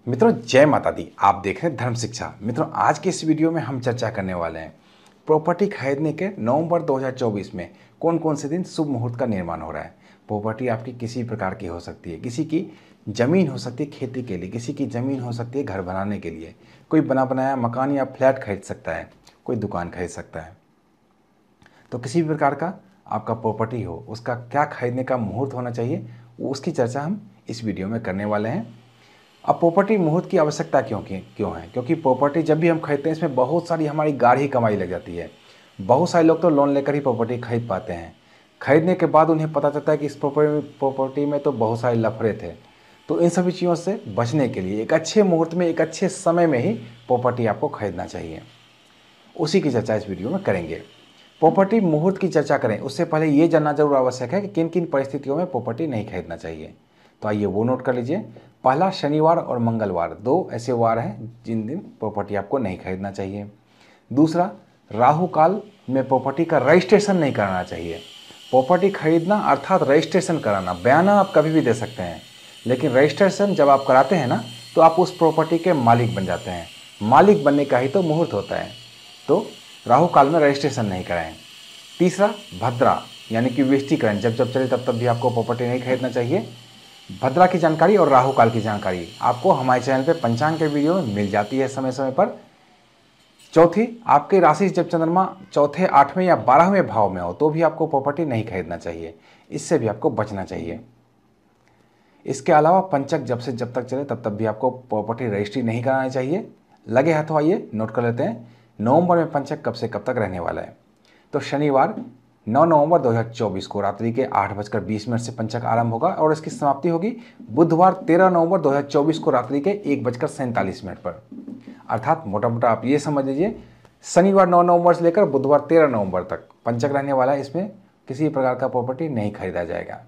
मित्रों जय माता दी। आप देख रहे हैं धर्म शिक्षा। मित्रों आज के इस वीडियो में हम चर्चा करने वाले हैं प्रॉपर्टी खरीदने के नवंबर 2024 में कौन कौन से दिन शुभ मुहूर्त का निर्माण हो रहा है। प्रॉपर्टी आपकी किसी प्रकार की हो सकती है, किसी की ज़मीन हो सकती है खेती के लिए, किसी की ज़मीन हो सकती है घर बनाने के लिए, कोई बना बनाया मकान या फ्लैट खरीद सकता है, कोई दुकान खरीद सकता है। तो किसी भी प्रकार का आपका प्रॉपर्टी हो उसका क्या खरीदने का मुहूर्त होना चाहिए उसकी चर्चा हम इस वीडियो में करने वाले हैं। अब प्रॉपर्टी मुहूर्त की आवश्यकता क्यों है? क्योंकि प्रॉपर्टी जब भी हम खरीदते हैं इसमें बहुत सारी हमारी गाढ़ी कमाई लग जाती है। बहुत सारे लोग तो लोन लेकर ही प्रॉपर्टी खरीद पाते हैं। खरीदने के बाद उन्हें पता चलता है कि इस प्रॉपर्टी में तो बहुत सारे लफड़े थे। तो इन सभी चीज़ों से बचने के लिए एक अच्छे मुहूर्त में, एक अच्छे समय में ही प्रॉपर्टी आपको खरीदना चाहिए। उसी की चर्चा इस वीडियो में करेंगे। प्रॉपर्टी मुहूर्त की चर्चा करें उससे पहले ये जानना जरूर आवश्यक है कि किन किन परिस्थितियों में प्रॉपर्टी नहीं खरीदना चाहिए। तो आइए वो नोट कर लीजिए। पहला, शनिवार और मंगलवार, दो ऐसे वार हैं जिन दिन प्रॉपर्टी आपको नहीं खरीदना चाहिए। दूसरा, राहु काल में प्रॉपर्टी का रजिस्ट्रेशन नहीं कराना चाहिए। प्रॉपर्टी खरीदना अर्थात रजिस्ट्रेशन कराना, बयाना आप कभी भी दे सकते हैं, लेकिन रजिस्ट्रेशन जब आप कराते हैं ना तो आप उस प्रॉपर्टी के मालिक बन जाते हैं। मालिक बनने का ही तो मुहूर्त होता है। तो राहु काल में रजिस्ट्रेशन नहीं कराएं। तीसरा, भद्रा यानी कि विष्टिकरण जब जब चले तब तब भी आपको प्रॉपर्टी नहीं खरीदना चाहिए। भद्रा की जानकारी और राहु काल की जानकारी आपको हमारे चैनल पे पंचांग के वीडियो में मिल जाती है समय समय पर। चौथी, आपकी राशि जब चंद्रमा चौथे, 8वें या 12वें भाव में हो तो भी आपको प्रॉपर्टी नहीं खरीदना चाहिए, इससे भी आपको बचना चाहिए। इसके अलावा पंचक जब से जब तक चले तब तक भी आपको प्रॉपर्टी रजिस्ट्री नहीं कराना चाहिए। लगे हाथों आइए नोट कर लेते हैं नवंबर में पंचक कब से कब तक रहने वाला है। तो शनिवार 9 नवंबर 2024 को रात्रि के 8:20 से पंचक आरंभ होगा और इसकी समाप्ति होगी बुधवार 13 नवंबर 2024 को रात्रि के 1:47 पर। अर्थात मोटा मोटा आप ये समझ लीजिए शनिवार 9 नवंबर से लेकर बुधवार 13 नवंबर तक पंचक रहने वाला है। इसमें किसी प्रकार का प्रॉपर्टी नहीं खरीदा जाएगा।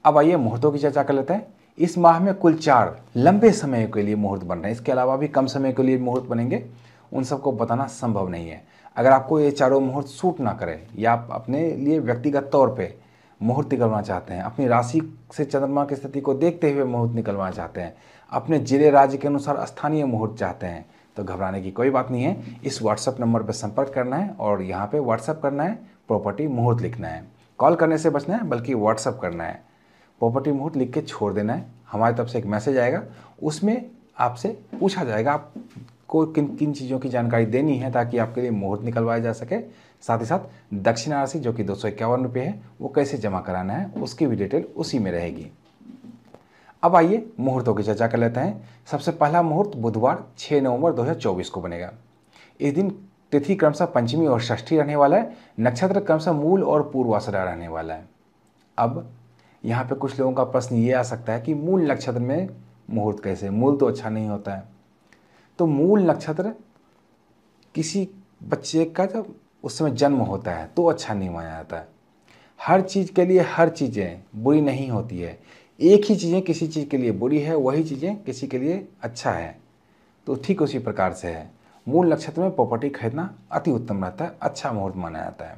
अब आइए मुहूर्तों की चर्चा कर लेते हैं। इस माह में कुल 4 लंबे समय के लिए मुहूर्त बन रहे हैं। इसके अलावा भी कम समय के लिए मुहूर्त बनेंगे, उन सबको बताना संभव नहीं है। अगर आपको ये चारों मुहूर्त सूट ना करें या आप अपने लिए व्यक्तिगत तौर पे मुहूर्त निकलवाना चाहते हैं, अपनी राशि से चंद्रमा की स्थिति को देखते हुए मुहूर्त निकलवाना चाहते हैं, अपने जिले राज्य के अनुसार स्थानीय मुहूर्त चाहते हैं, तो घबराने की कोई बात नहीं है। इस व्हाट्सएप नंबर पर संपर्क करना है और यहाँ पे व्हाट्सएप करना है, प्रॉपर्टी मुहूर्त लिखना है। कॉल करने से बचना है बल्कि व्हाट्सएप करना है। प्रॉपर्टी मुहूर्त लिख के छोड़ देना है, हमारी तरफ से एक मैसेज आएगा, उसमें आपसे पूछा जाएगा आपको किन किन चीज़ों की जानकारी देनी है ताकि आपके लिए मुहूर्त निकलवाया जा सके। साथ ही साथ दक्षिणा राशि जो कि 251 रुपये है वो कैसे जमा कराना है उसकी भी डिटेल उसी में रहेगी। अब आइए मुहूर्तों की चर्चा कर लेते हैं। सबसे पहला मुहूर्त बुधवार 6 नवंबर 2024 को बनेगा। इस दिन तिथि क्रमशः पंचमी और षष्ठी रहने वाला है। नक्षत्र क्रमशः मूल और पूर्वाषाढ़ा रहने वाला है। अब यहाँ पे कुछ लोगों का प्रश्न ये आ सकता है कि मूल नक्षत्र में मुहूर्त कैसे, मूल तो अच्छा नहीं होता है। तो मूल नक्षत्र किसी बच्चे का जब उस समय जन्म होता है तो अच्छा नहीं माना जाता है। हर चीज़ के लिए हर चीज़ें बुरी नहीं होती है। एक ही चीज़ें किसी चीज़ के लिए बुरी है, वही चीज़ें किसी के लिए अच्छा है। तो ठीक उसी प्रकार से है, मूल नक्षत्र में प्रॉपर्टी खरीदना अति उत्तम रहता है, अच्छा मुहूर्त माना जाता है।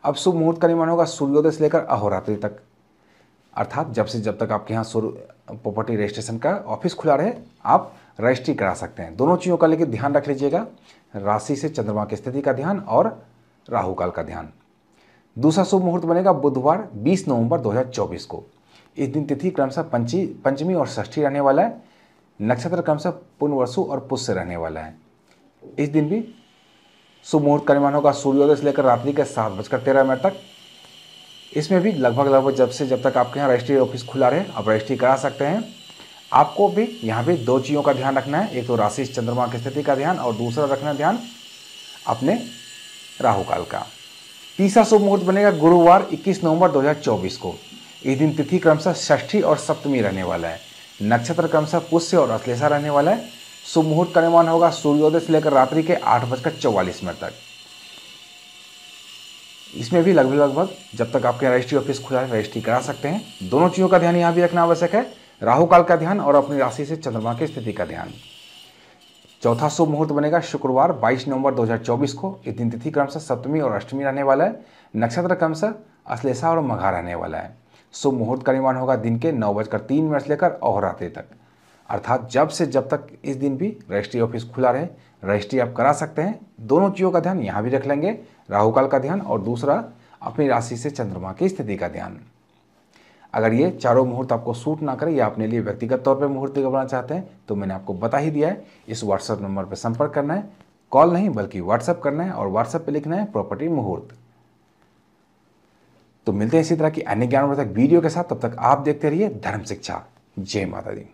अब शुभ मुहूर्त का निर्माण होगा सूर्योदय से लेकर अहोरात्रि तक, अर्थात जब से जब तक आपके यहाँ प्रॉपर्टी रजिस्ट्रेशन का ऑफिस खुला रहे आप रजिस्ट्री करा सकते हैं। दोनों चीज़ों का लेकर ध्यान रख लीजिएगा, राशि से चंद्रमा की स्थिति का ध्यान और राहु काल का ध्यान। दूसरा शुभ मुहूर्त बनेगा बुधवार 20 नवंबर 2024 को। इस दिन तिथि क्रमशः पंचमी और षष्ठी रहने वाला है। नक्षत्र क्रमशः पुनर्वसु और पुष्य रहने वाला है। इस दिन भी शुभ मुहूर्त का निर्माण होगा सूर्योदय से लेकर रात्रि के 7:13 तक। इसमें भी लगभग जब से जब तक आपके यहाँ रजिस्ट्री ऑफिस खुला रहे आप रजिस्ट्री करा सकते हैं। आपको भी यहाँ भी दो चीज़ों का ध्यान रखना है, एक तो राशि चंद्रमा की स्थिति का ध्यान और दूसरा रखना ध्यान अपने राहु काल का। तीसरा शुभ मुहूर्त बनेगा गुरुवार 21 नवंबर 2024 को। इस दिन तिथि क्रमशः षष्ठी और सप्तमी रहने वाला है। नक्षत्र क्रमशः पुष्य और अश्लेषा रहने वाला है। शुभ मुहूर्त का निर्माण होगा सूर्योदय से लेकर रात्रि के 8:44 तक। इसमें भी लगभग जब तक आपके रजिस्ट्री ऑफिस खुला है रजिस्ट्री करा सकते हैं। दोनों चीज़ों का ध्यान यहाँ भी रखना आवश्यक है, राहु काल का ध्यान और अपनी राशि से चंद्रमा की स्थिति का ध्यान। चौथा शुभ मुहूर्त बनेगा शुक्रवार 22 नवंबर 2024 को। इस दिन तिथि क्रमशः सप्तमी और अष्टमी रहने वाला है। नक्षत्र क्रमशः अश्लेषा और मघा रहने वाला है। शुभ मुहूर्त का निर्माण होगा दिन के 9:03 से लेकर अहोरात्रि तक। अर्थात जब तक इस दिन भी रजिस्ट्री ऑफिस खुला रहे रजिस्ट्री आप करा सकते हैं। दोनों चीज़ों का ध्यान यहाँ भी रख लेंगे, राहु काल का ध्यान और दूसरा अपनी राशि से चंद्रमा की स्थिति का ध्यान। अगर ये चारों मुहूर्त आपको सूट ना करे या अपने लिए व्यक्तिगत तौर पे मुहूर्त निकालना चाहते हैं तो मैंने आपको बता ही दिया है। इस व्हाट्सएप नंबर पर संपर्क करना है, कॉल नहीं बल्कि व्हाट्सएप करना है और व्हाट्सएप पे लिखना है प्रॉपर्टी मुहूर्त। तो मिलते हैं इसी तरह की अन्य ज्ञानवर्धक वीडियो के साथ, तब तक आप देखते रहिए धर्म शिक्षा। जय माता दी।